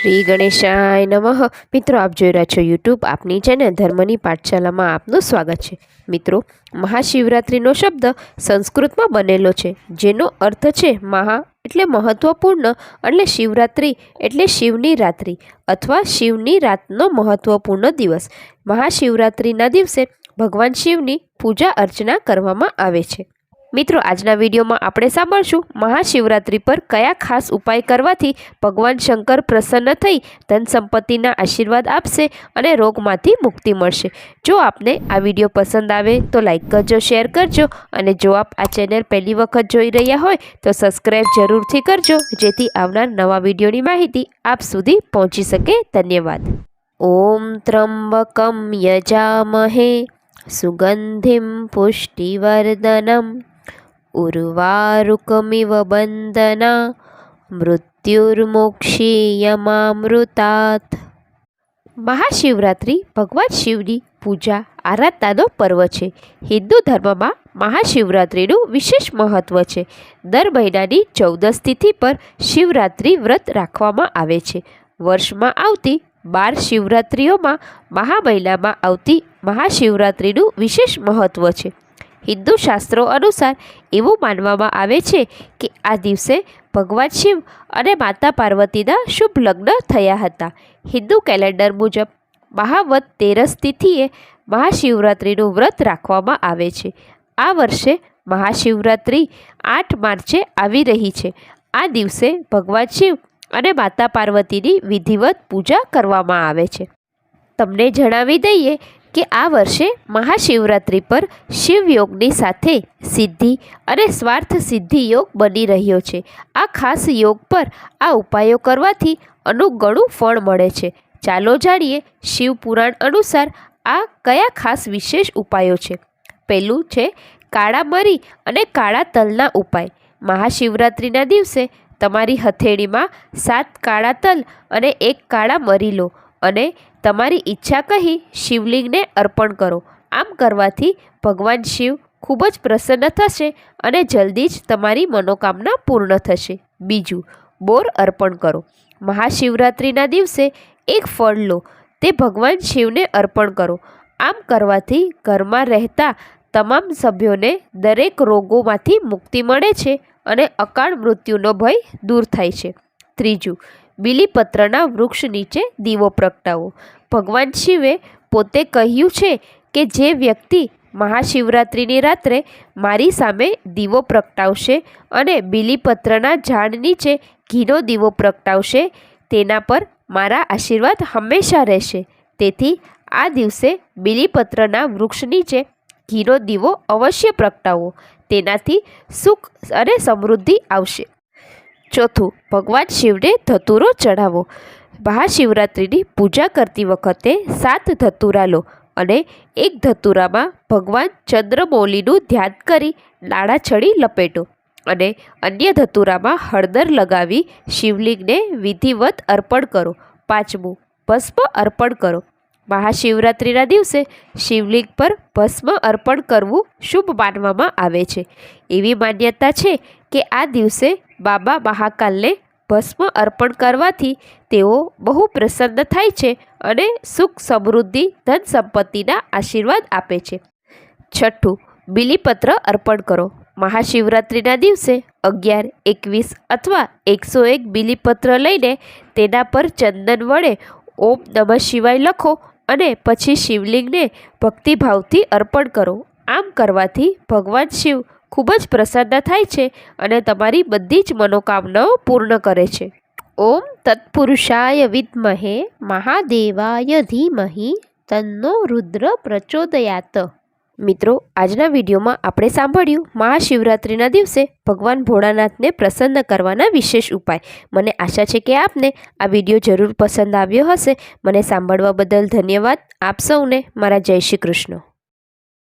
શ્રી ગણેશાય નમઃ। મિત્રો, આપ જોઈ રહ્યા છો યુટ્યુબ આપની ચેનલ ધર્મની પાઠશાલામાં આપનું સ્વાગત છે। મિત્રો, મહાશિવરાત્રિનો શબ્દ સંસ્કૃતમાં બનેલો છે, જેનો અર્થ છે મહા એટલે મહત્વપૂર્ણ એટલે શિવરાત્રિ એટલે શિવની રાત્રિ અથવા શિવની રાતનો મહત્વપૂર્ણ દિવસ। મહાશિવરાત્રિના દિવસે ભગવાન શિવની પૂજા અર્ચના કરવામાં આવે છે। મિત્રો, આજના વિડીયોમાં આપણે સાંભળશું મહાશિવરાત્રિ પર કયા ખાસ ઉપાય કરવાથી ભગવાન શંકર પ્રસન્ન થઈ ધન સંપત્તિના આશીર્વાદ આપશે અને રોગમાંથી મુક્તિ મળશે। જો આપને આ વિડીયો પસંદ આવે તો લાઈક કરજો, શેર કરજો અને જો આપ આ ચેનલ પહેલી વખત જોઈ રહ્યા હોય તો સબસ્ક્રાઈબ જરૂરથી કરજો, જેથી આવનાર નવા વિડીયોની માહિતી આપ સુધી પહોંચી શકે। ધન્યવાદ। ઓમ ત્રંબકમ યજામહે સુગંધિમ પુષ્ટિવર્ધનમ ઉર્વારુકમિવ બંધના મૃત્યુર્મોક્ષીયમામૃતાત। મહાશિવરાત્રિ ભગવાન શિવની પૂજા આરાધનાનો પર્વ છે। હિન્દુ ધર્મમાં મહાશિવરાત્રિનું વિશેષ મહત્વ છે। દર મહિનાની 14 તિથિ પર શિવરાત્રિ વ્રત રાખવામાં આવે છે। વર્ષમાં આવતી 12 શિવરાત્રિઓમાં મહા મહિનામાં આવતી મહાશિવરાત્રિનું વિશેષ મહત્વ છે। હિન્દુ શાસ્ત્રો અનુસાર એવું માનવામાં આવે છે કે આ દિવસે ભગવાન શિવ અને માતા પાર્વતીના શુભ લગ્ન થયા હતા। હિન્દુ કેલેન્ડર મુજબ મહાવદ તેરસ તિથિએ મહાશિવરાત્રિનું વ્રત રાખવામાં આવે છે। આ વર્ષે મહાશિવરાત્રિ 8 માર્ચે આવી રહી છે। આ દિવસે ભગવાન શિવ અને માતા પાર્વતીની વિધિવત પૂજા કરવામાં આવે છે। તમને જણાવી દઈએ કે આ વર્ષે મહાશિવરાત્રિ પર શિવયોગની સાથે સિદ્ધિ અને સ્વાર્થ સિદ્ધિ યોગ બની રહ્યો છે। આ ખાસ યોગ પર આ ઉપાયો કરવાથી અનુગણું ફળ મળે છે। ચાલો જાણીએ શિવ પુરાણ અનુસાર આ કયા ખાસ વિશેષ ઉપાયો છે। પહેલું છે કાળા મરી અને કાળા તલના ઉપાય। મહાશિવરાત્રિના દિવસે તમારી હથેળીમાં 7 કાળા તલ અને 1 કાળા મરી લો અને તમારી ઈચ્છા કહી શિવલિંગને અર્પણ કરો। આમ કરવાથી ભગવાન શિવ ખૂબ જ પ્રસન્ન થશે અને જલ્દી જ તમારી મનોકામના પૂર્ણ થશે। બીજું, બોર અર્પણ કરો। મહાશિવરાત્રિના દિવસે એક ફળ લો, તે ભગવાન શિવને અર્પણ કરો। આમ કરવાથી ઘરમાં રહેતા તમામ સભ્યોને દરેક રોગોમાંથી મુક્તિ મળે છે અને અકાળ મૃત્યુનો ભય દૂર થાય છે। ત્રીજું, બીલીપત્રના વૃક્ષ નીચે દીવો પ્રગટાવો। ભગવાન શિવે પોતે કહ્યું છે કે જે વ્યક્તિ મહાશિવરાત્રિની રાત્રે મારી સામે દીવો પ્રગટાવશે અને બીલીપત્રના ઝાડ નીચે ઘીનો દીવો પ્રગટાવશે, તેના પર મારા આશીર્વાદ હંમેશા રહેશે। તેથી આ દિવસે બીલીપત્રના વૃક્ષ નીચે ઘીનો દીવો અવશ્ય પ્રગટાવો, તેનાથી સુખ અને સમૃદ્ધિ આવશે। ચોથું, ભગવાન શિવને ધતૂરો ચઢાવો। મહાશિવરાત્રિની પૂજા કરતી વખતે 7 ધતૂરા લો અને એક ધતૂરામાં ભગવાન ચંદ્રમૌલીનું ધ્યાન કરી નાળાછડી લપેટો અને અન્ય ધતૂરામાં હળદર લગાવી શિવલિંગને વિધિવત અર્પણ કરો। પાંચમું, ભસ્મ અર્પણ કરો। મહાશિવરાત્રિના દિવસે શિવલિંગ પર ભસ્મ અર્પણ કરવું શુભ માનવામાં આવે છે। એવી માન્યતા છે કે આ દિવસે બાબા મહાકાલને ભસ્મ અર્પણ કરવાથી તેઓ બહુ પ્રસન્ન થાય છે અને સુખ સમૃદ્ધિ ધન સંપત્તિના આશીર્વાદ આપે છે। છઠ્ઠું, બીલીપત્ર અર્પણ કરો। મહાશિવરાત્રિના દિવસે 11, 21 અથવા 101 બીલીપત્ર લઈને તેના પર ચંદન વડે ઓમ નમઃ શિવાય લખો અને પછી શિવલિંગને ભક્તિભાવથી અર્પણ કરો। આમ કરવાથી ભગવાન શિવ ખૂબ જ પ્રસન્ન થાય છે અને તમારી બધી જ મનોકામનાઓ પૂર્ણ કરે છે। ઓમ તત્પુરુષાય વિદ્મહે મહાદેવાય ધીમહિ તન્નો રુદ્ર પ્રચોદયાત। મિત્રો, આજના વિડીયોમાં આપણે સાંભળ્યું મહાશિવરાત્રિના દિવસે ભગવાન ભોળાનાથને પ્રસન્ન કરવાના વિશેષ ઉપાય। મને આશા છે કે આપને આ વિડીયો જરૂર પસંદ આવ્યો હશે। મને સાંભળવા બદલ ધન્યવાદ। આપ સૌને મારા જય શ્રી કૃષ્ણ।